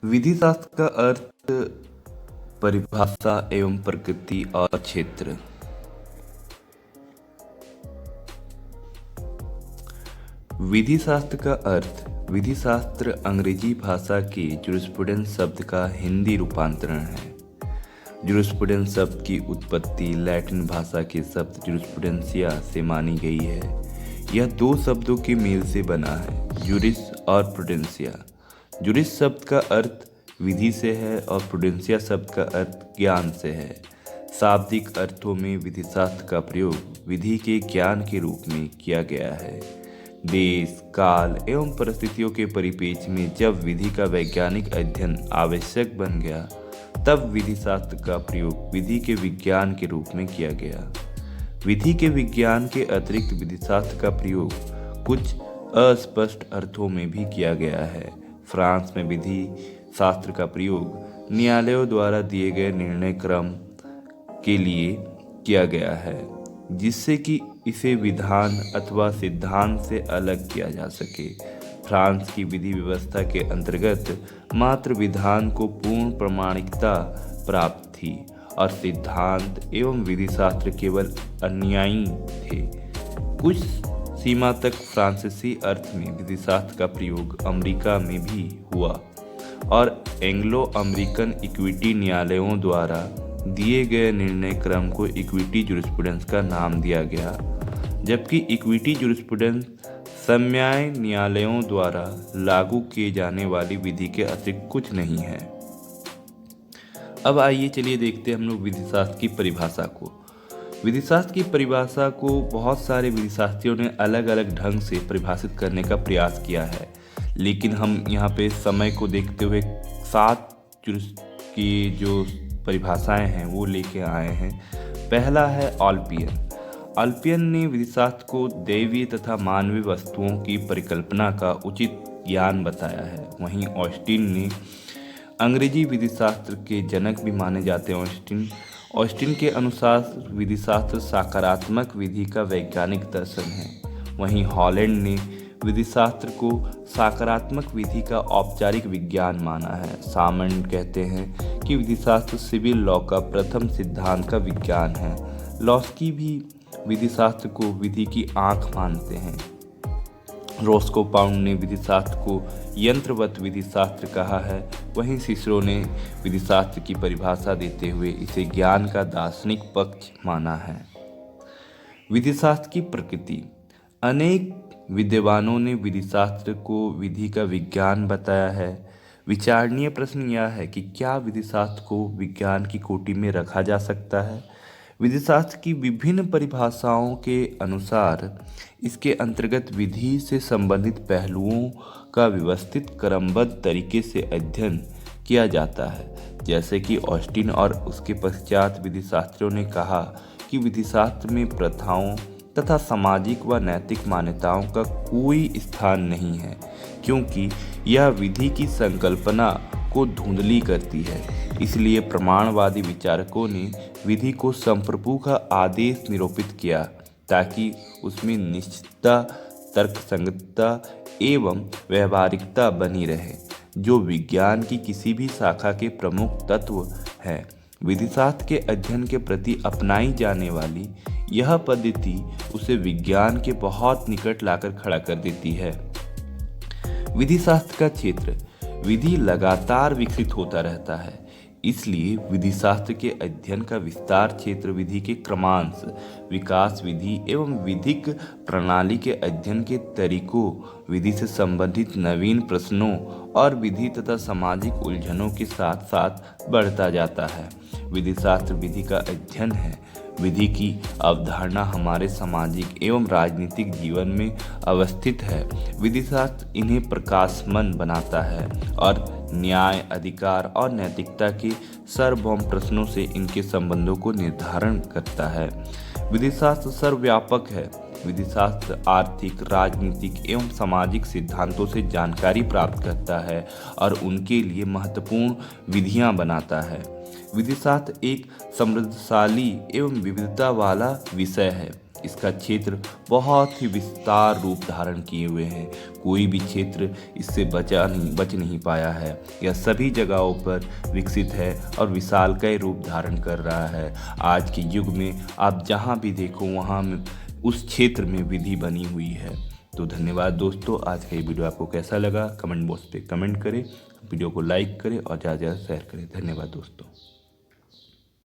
विधि शास्त्र का अर्थ, परिभाषा एवं प्रकृति और क्षेत्र। विधि शास्त्र का अर्थ, विधि शास्त्र अंग्रेजी भाषा के जूरिस्प्रूडेंस शब्द का हिंदी रूपांतरण है। जूरिस्प्रूडेंस शब्द की उत्पत्ति लैटिन भाषा के शब्द जूरिस्प्रूडेंसिया से मानी गई है। यह दो शब्दों के मेल से बना है, जूरिस और प्रूडेंसिया। जूरिस शब्द का अर्थ विधि से है और प्रूडेंसिया शब्द का अर्थ ज्ञान से है। शाब्दिक अर्थों में विधि शास्त्र का प्रयोग विधि के ज्ञान के रूप में किया गया है। देश, काल एवं परिस्थितियों के परिप्रेक्ष्य में जब विधि का वैज्ञानिक अध्ययन आवश्यक बन गया, तब विधि शास्त्र का प्रयोग विधि के विज्ञान के रूप में किया गया। विधि के विज्ञान के अतिरिक्त विधि शास्त्र का प्रयोग कुछ अस्पष्ट अर्थों में भी किया गया है। फ्रांस में विधि शास्त्र का प्रयोग न्यायालयों द्वारा दिए गए निर्णय क्रम के लिए किया गया है, जिससे कि इसे विधान अथवा सिद्धांत से अलग किया जा सके। फ्रांस की विधि व्यवस्था के अंतर्गत मात्र विधान को पूर्ण प्रामाणिकता प्राप्त थी और सिद्धांत एवं विधि शास्त्र केवल अनुयायी थे। कुछ सीमा तक फ्रांसीसी अर्थ में विधि शास्त्र का प्रयोग अमेरिका में भी हुआ और एंग्लो अमेरिकन इक्विटी न्यायालयों द्वारा दिए गए निर्णय क्रम को इक्विटी जूरिस्प्रूडेंस का नाम दिया गया, जबकि इक्विटी जूरिस्प्रूडेंस समन्याय न्यायालयों द्वारा लागू किए जाने वाली विधि के अतिरिक्त कुछ नहीं है। अब आइए चलिए देखते हैं हम लोग विधि शास्त्र की परिभाषा को। विधि शास्त्र की परिभाषा को बहुत सारे विधि शास्त्रियों ने अलग अलग ढंग से परिभाषित करने का प्रयास किया है, लेकिन हम यहाँ पे समय को देखते हुए 7 की जो परिभाषाएं हैं वो लेके आए हैं। पहला है ऑल्पियन। ऑल्पियन ने विधि शास्त्र को दैवीय तथा मानवीय वस्तुओं की परिकल्पना का उचित ज्ञान बताया है। वहीं ऑस्टिन ने अंग्रेजी विधि शास्त्र के जनक भी माने जाते हैं। ऑस्टिन के अनुसार विधि शास्त्र सकारात्मक विधि का वैज्ञानिक दर्शन है। वहीं हॉलैंड ने विधि शास्त्र को सकारात्मक विधि का औपचारिक विज्ञान माना है। सामंड कहते हैं कि विधि शास्त्र सिविल लॉ का प्रथम सिद्धांत का विज्ञान है। लॉस्की भी विधि शास्त्र को विधि की आंख मानते हैं। रोस्को पाउंड ने विधि शास्त्र को यंत्रवत विधि शास्त्र कहा है। वहीं सिसरो ने विधि शास्त्र की परिभाषा देते हुए इसे ज्ञान का दार्शनिक पक्ष माना है। विधि शास्त्र की प्रकृति। अनेक विद्वानों ने विधि शास्त्र को विधि का विज्ञान बताया है। विचारणीय प्रश्न यह है कि क्या विधि शास्त्र को विज्ञान की कोटि में रखा जा सकता है। विधि शास्त्र की विभिन्न परिभाषाओं के अनुसार इसके अंतर्गत विधि से संबंधित पहलुओं का व्यवस्थित क्रमबद्ध तरीके से अध्ययन किया जाता है। जैसे कि ऑस्टिन और उसके पश्चात विधि शास्त्रियों ने कहा कि विधि शास्त्र में प्रथाओं तथा सामाजिक व नैतिक मान्यताओं का कोई स्थान नहीं है, क्योंकि यह विधि की संकल्पना को धुंधली करती है। इसलिए प्रमाणवादी विचारकों ने विधि को संप्रभु का आदेश निरूपित किया, ताकि उसमें निश्चितता, तर्कसंगतता एवं व्यवहारिकता बनी रहे, जो विज्ञान की किसी भी शाखा के प्रमुख तत्व हैं। विधि शास्त्र के अध्ययन के प्रति अपनाई जाने वाली यह पद्धति उसे विज्ञान के बहुत निकट लाकर खड़ा कर देती है। विधि शास्त्र का क्षेत्र। विधि लगातार विकसित होता रहता है, इसलिए विधि शास्त्र के अध्ययन का विस्तार क्षेत्र विधि के क्रमांश, विकास, विधि एवं विधिक प्रणाली के अध्ययन के तरीकों, विधि से संबंधित नवीन प्रश्नों और विधि तथा सामाजिक उलझनों के साथ साथ बढ़ता जाता है। विधि शास्त्र विधि का अध्ययन है। विधि की अवधारणा हमारे सामाजिक एवं राजनीतिक जीवन में अवस्थित है। विधि शास्त्र इन्हें प्रकाशमान बनाता है और न्याय, अधिकार और नैतिकता के सार्वभौम प्रश्नों से इनके संबंधों को निर्धारण करता है। विधि शास्त्र सर्वव्यापक है। विधि शास्त्र आर्थिक, राजनीतिक एवं सामाजिक सिद्धांतों से जानकारी प्राप्त करता है और उनके लिए महत्वपूर्ण विधियां बनाता है। विधि शास्त्र एक समृद्धशाली एवं विविधता वाला विषय है। इसका क्षेत्र बहुत ही विस्तार रूप धारण किए हुए हैं। कोई भी क्षेत्र इससे बच नहीं पाया है। यह सभी जगहों पर विकसित है और विशालकाय रूप धारण कर रहा है। आज के युग में आप जहाँ भी देखो वहाँ उस क्षेत्र में विधि बनी हुई है। तो धन्यवाद दोस्तों। आज का ये वीडियो आपको कैसा लगा कमेंट बॉक्स पे कमेंट करें, वीडियो को लाइक करें और ज़्यादा से ज़्यादा शेयर करें। धन्यवाद दोस्तों।